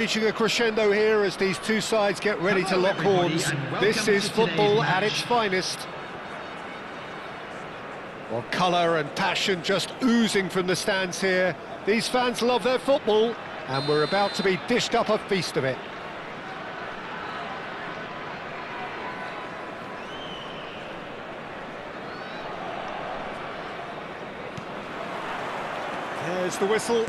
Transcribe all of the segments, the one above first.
Reaching a crescendo here as these two sides get ready to lock horns. This is football at its finest. Well, colour and passion just oozing from the stands here. These fans love their football, and we're about to be dished up a feast of it. There's the whistle.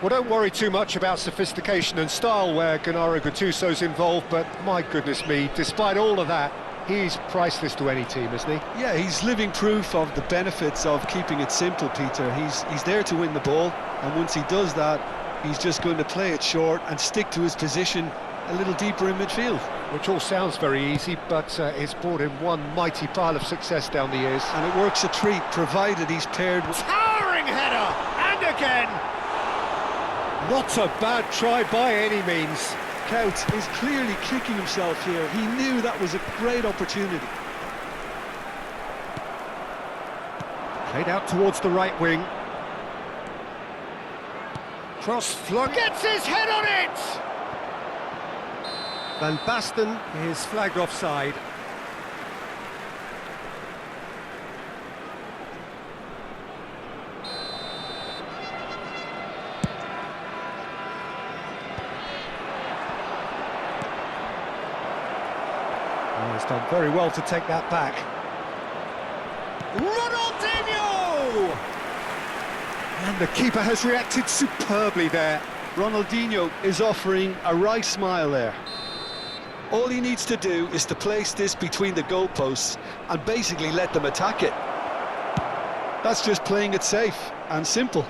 Well, don't worry too much about sophistication and style where Gennaro Gattuso's involved, but my goodness me, despite all of that, he's priceless to any team, isn't he? Yeah, he's living proof of the benefits of keeping it simple, Peter. He's there to win the ball, and once he does that, he's just going to play it short and stick to his position a little deeper in midfield. Which all sounds very easy, but it's brought him one mighty pile of success down the years. And it works a treat, provided he's paired with... Towering header! And again! Not a bad try by any means. Cout is clearly kicking himself here. He knew that was a great opportunity. Played out towards the right wing. Cross flung. Gets his head on it! Van Basten is flagged offside. He's done very well to take that back. Ronaldinho! And the keeper has reacted superbly there. Ronaldinho is offering a wry smile there. All he needs to do is to place this between the goalposts and basically let them attack it. That's just playing it safe and simple.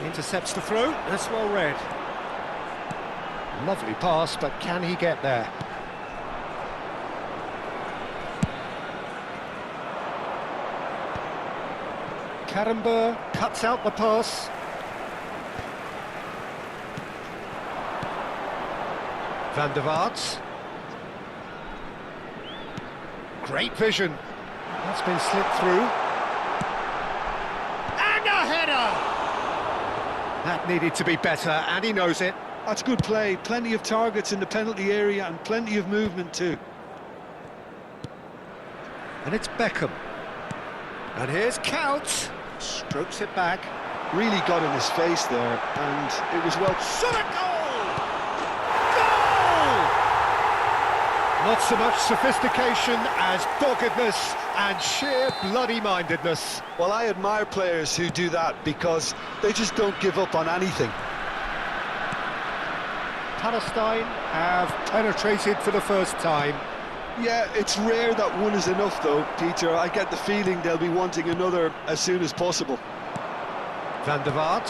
Intercepts the throw, that's well read. Lovely pass, but can he get there? Karamba cuts out the pass. Van der Vaart. Great vision. That's been slipped through. And a header! That needed to be better, and he knows it. That's good play. Plenty of targets in the penalty area and plenty of movement too. And it's Beckham. And here's Cout. Strokes it back. Really got in his face there, and it was well... Shot a goal! Goal! Not so much sophistication as doggedness and sheer bloody-mindedness. Well, I admire players who do that because they just don't give up on anything. Palestine have penetrated for the first time. Yeah, it's rare that one is enough though, Peter. I get the feeling they'll be wanting another as soon as possible. Van der Vaart,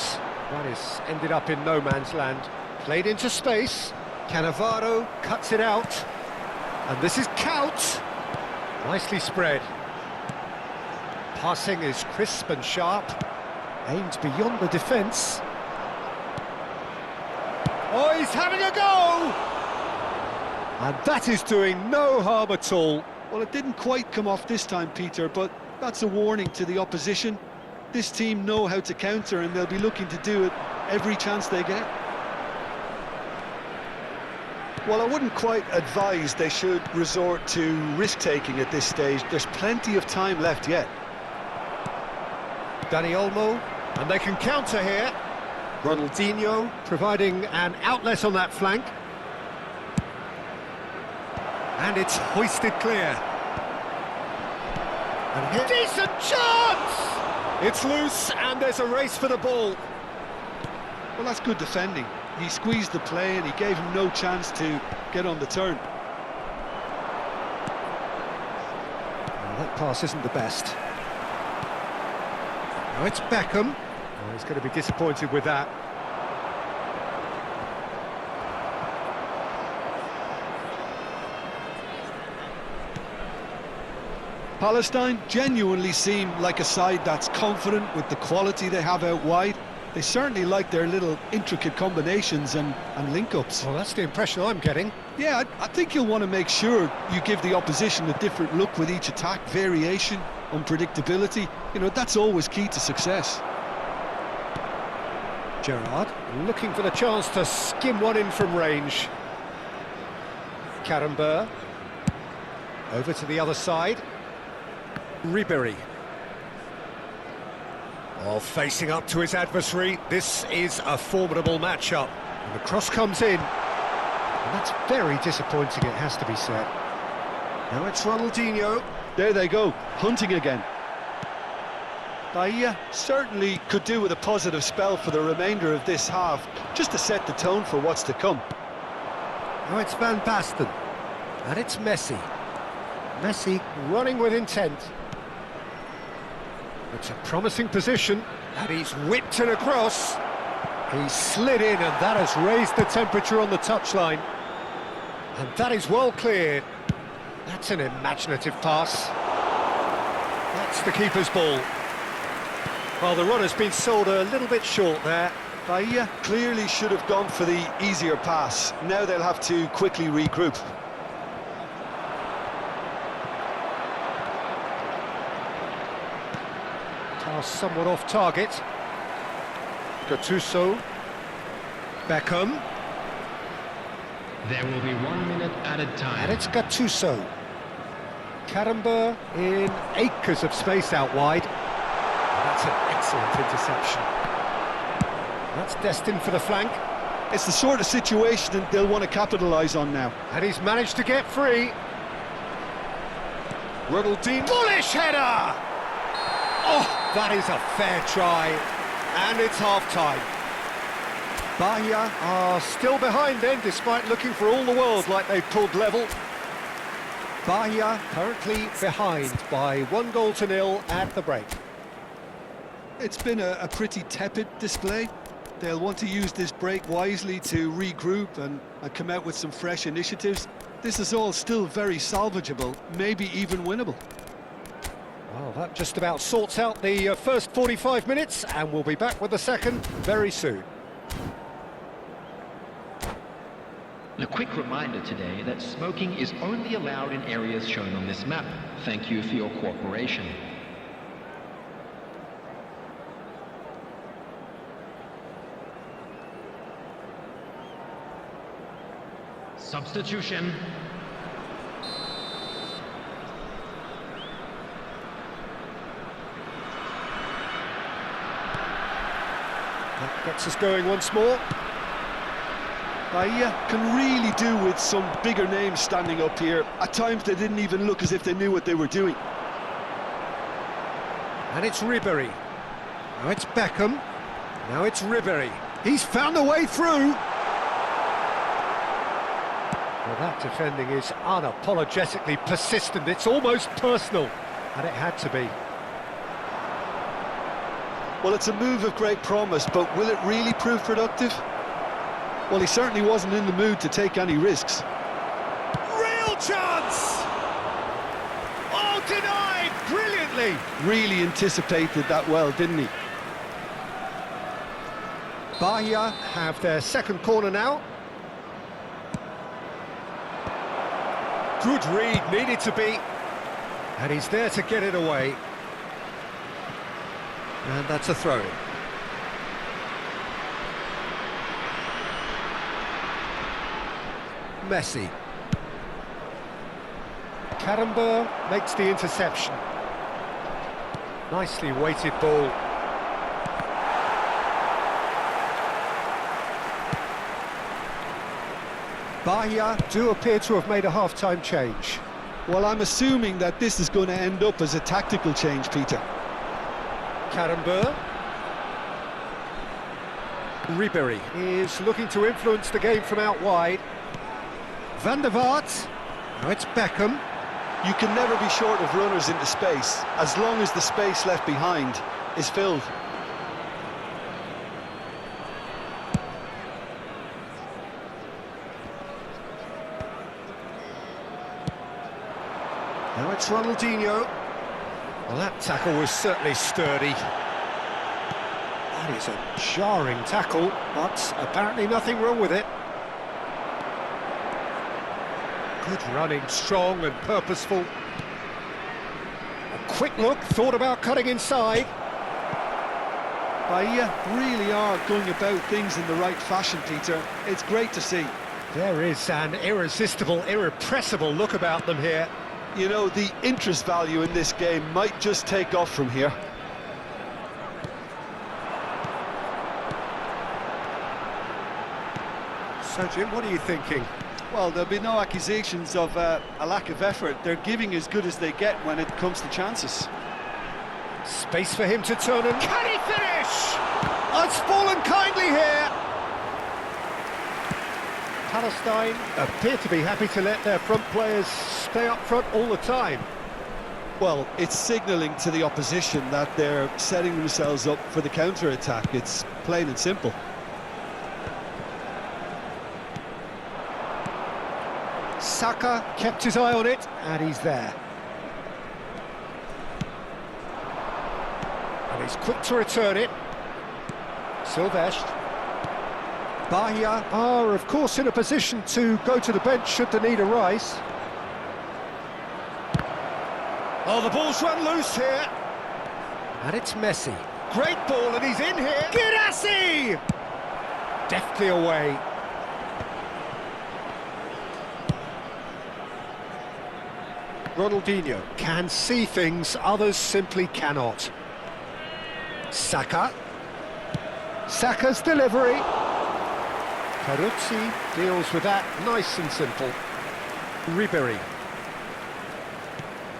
that is ended up in no man's land. Played into space. Cannavaro cuts it out. And this is Cout. Nicely spread. Passing is crisp and sharp. Aimed beyond the defence. Oh, he's having a go! And that is doing no harm at all. Well, it didn't quite come off this time, Peter, but that's a warning to the opposition. This team know how to counter, and they'll be looking to do it every chance they get. Well, I wouldn't quite advise they should resort to risk-taking at this stage. There's plenty of time left yet. Dani Olmo, and they can counter here. Ronaldinho providing an outlet on that flank. And it's hoisted clear. And here... Decent chance! It's loose, and there's a race for the ball. Well, that's good defending. He squeezed the play and he gave him no chance to get on the turn. Well, that pass isn't the best. Now it's Beckham. Oh, he's going to be disappointed with that. Palestine genuinely seem like a side that's confident with the quality they have out wide. They certainly like their little intricate combinations and link-ups. Well, that's the impression I'm getting. Yeah, I think you'll want to make sure you give the opposition a different look with each attack, variation. unpredictability, that's always key to success. Gerrard looking for the chance to skim one in from range. Karambeur. Over to the other side. Ribéry. While facing up to his adversary, this is a formidable matchup. And the cross comes in. And that's very disappointing, it has to be said. Now it's Ronaldinho. There they go, hunting again. Bahia certainly could do with a positive spell for the remainder of this half, just to set the tone for what's to come. Now it's Van Basten. And it's Messi. Messi running with intent. It's a promising position, and he's whipped it across. He slid in, and that has raised the temperature on the touchline. And that is well cleared. That's an imaginative pass. That's the keeper's ball. Well, the run has been sold a little bit short there. Bahia clearly should have gone for the easier pass. Now they'll have to quickly regroup. Somewhat off target. Gattuso. Beckham. There will be 1 minute added time. And it's Gattuso. Karambeur in acres of space out wide. That's an excellent interception. That's destined for the flank. It's the sort of situation that they'll want to capitalise on now. And he's managed to get free. Ronaldinho. Bullish header! Oh! That is a fair try, and it's half-time. Bahia are still behind then, despite looking for all the world like they've pulled level. Bahia currently behind by 1-0 at the break. It's been a pretty tepid display. They'll want to use this break wisely to regroup and come out with some fresh initiatives. This is all still very salvageable, maybe even winnable. Well, that just about sorts out the first 45 minutes, and we'll be back with the second very soon. A quick reminder today that smoking is only allowed in areas shown on this map. Thank you for your cooperation. Substitution. That gets us going once more. Bahia can really do with some bigger names standing up here. At times they didn't even look as if they knew what they were doing. And it's Ribéry. Now it's Beckham. Now it's Ribéry. He's found a way through. Well, that defending is unapologetically persistent. It's almost personal. And it had to be. Well, it's a move of great promise, but will it really prove productive? Well, he certainly wasn't in the mood to take any risks. Real chance! Oh, denied brilliantly! Really anticipated that well, didn't he? Bahia have their second corner now. Good read, needed to be. And he's there to get it away. And that's a throw. Messi. Karambeur makes the interception. Nicely weighted ball. Bahia do appear to have made a half-time change. Well, I'm assuming that this is going to end up as a tactical change, Peter. Karambeur. Ribéry is looking to influence the game from out wide. Van der Vaart. Now it's Beckham. You can never be short of runners into space, as long as the space left behind is filled. Now it's Ronaldinho. Well, that tackle was certainly sturdy. That is a jarring tackle, but apparently nothing wrong with it. Good running, strong and purposeful. A quick look, thought about cutting inside. Bahia really are going about things in the right fashion, Peter. It's great to see. There is an irresistible, irrepressible look about them here. You know, the interest value in this game might just take off from here. So, Jim, what are you thinking? Well, there'll be no accusations of a lack of effort. They're giving as good as they get when it comes to chances. Space for him to turn and... Can he finish? It's fallen kindly here. Palestine appear to be happy to let their front players stay up front all the time. Well, it's signalling to the opposition that they're setting themselves up for the counter-attack. It's plain and simple. Saka kept his eye on it, and he's there. And he's quick to return it. Silvestre. Bahia are, of course, in a position to go to the bench should the need arise. Oh, the ball's run loose here. And it's Messi. Great ball, and he's in here. Girassi! Deftly away. Ronaldinho can see things others simply cannot. Saka. Saka's delivery. Peruzzi deals with that nice and simple. Ribéry.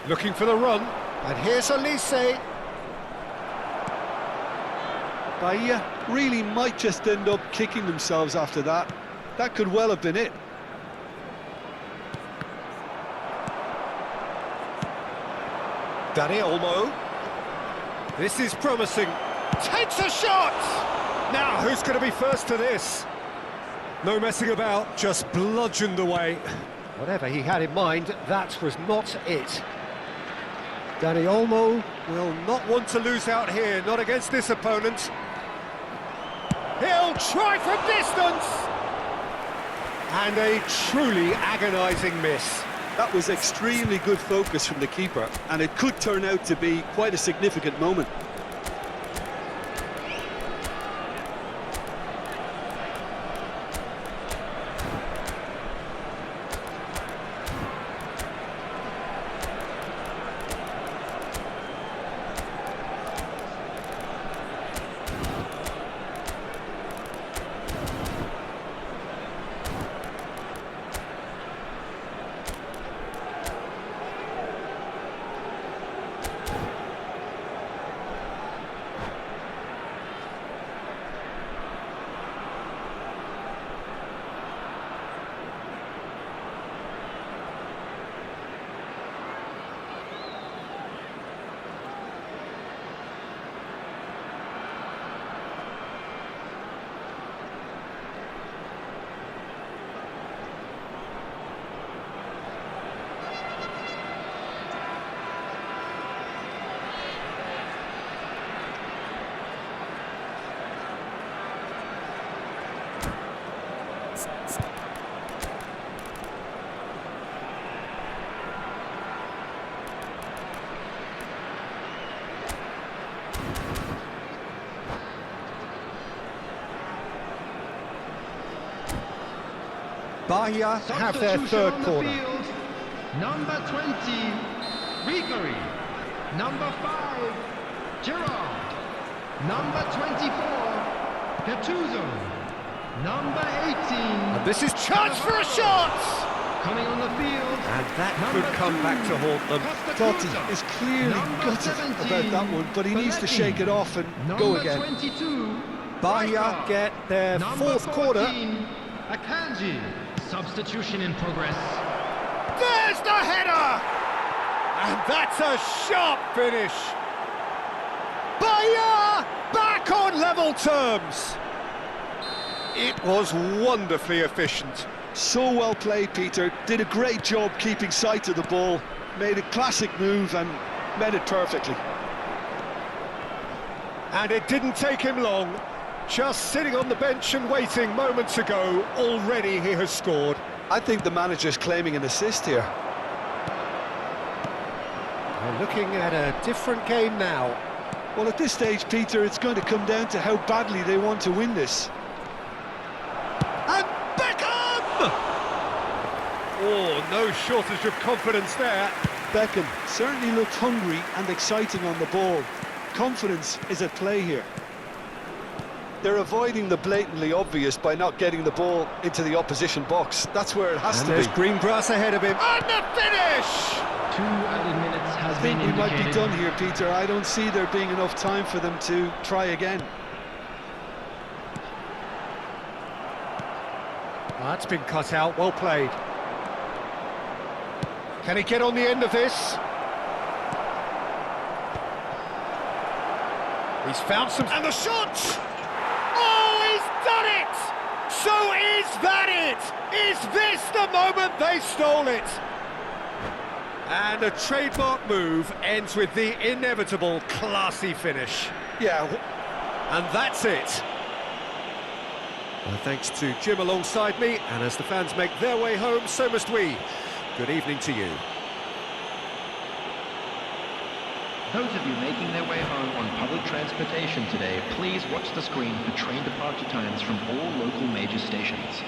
Looking for the run, and here's Elise. Bahia really might just end up kicking themselves after that. That could well have been it. Dani Olmo. This is promising. Takes a shot! Now, who's going to be first to this? No messing about, just bludgeoned away. Whatever he had in mind, that was not it. Dani Olmo will not want to lose out here, not against this opponent. He'll try from distance! And a truly agonising miss. That was extremely good focus from the keeper, and it could turn out to be quite a significant moment. Bahia have their third corner. Number 20, Ribéry. Number 5, Gerrard. Number 24, Gattuso. Number 18. And this is chance for a shot! Coming on the field. And that could come back to haunt them. Totti is clearly gutted about that one, but he needs to shake it off and go again. Number 22, Bahia get their fourth corner. Akanji. Substitution in progress. There's the header! And that's a sharp finish. Bahia back on level terms. It was wonderfully efficient. So well played, Peter. Did a great job keeping sight of the ball. Made a classic move and met it perfectly. And it didn't take him long. Just sitting on the bench and waiting moments ago, already he has scored. I think the manager's claiming an assist here. We're looking at a different game now. Well, at this stage, Peter, it's going to come down to how badly they want to win this. And Beckham! Oh, no shortage of confidence there. Beckham certainly looked hungry and exciting on the ball. Confidence is at play here. They're avoiding the blatantly obvious by not getting the ball into the opposition box. That's where it has And to there's be. green grass ahead of him. And the finish! 2 added minutes has I been think we might be indicated. done here, Peter. I don't see there being enough time for them to try again. That's been cut out, well played. Can he get on the end of this? He's found some... And the shot! Oh, he's done it! So is that it? Is this the moment they stole it? And a trademark move ends with the inevitable classy finish. Yeah, And that's it. Well, thanks to Jim alongside me, and as the fans make their way home, so must we. Good evening to you. Those of you making their way home on public transportation today, please watch the screen for train departure times from all local major stations.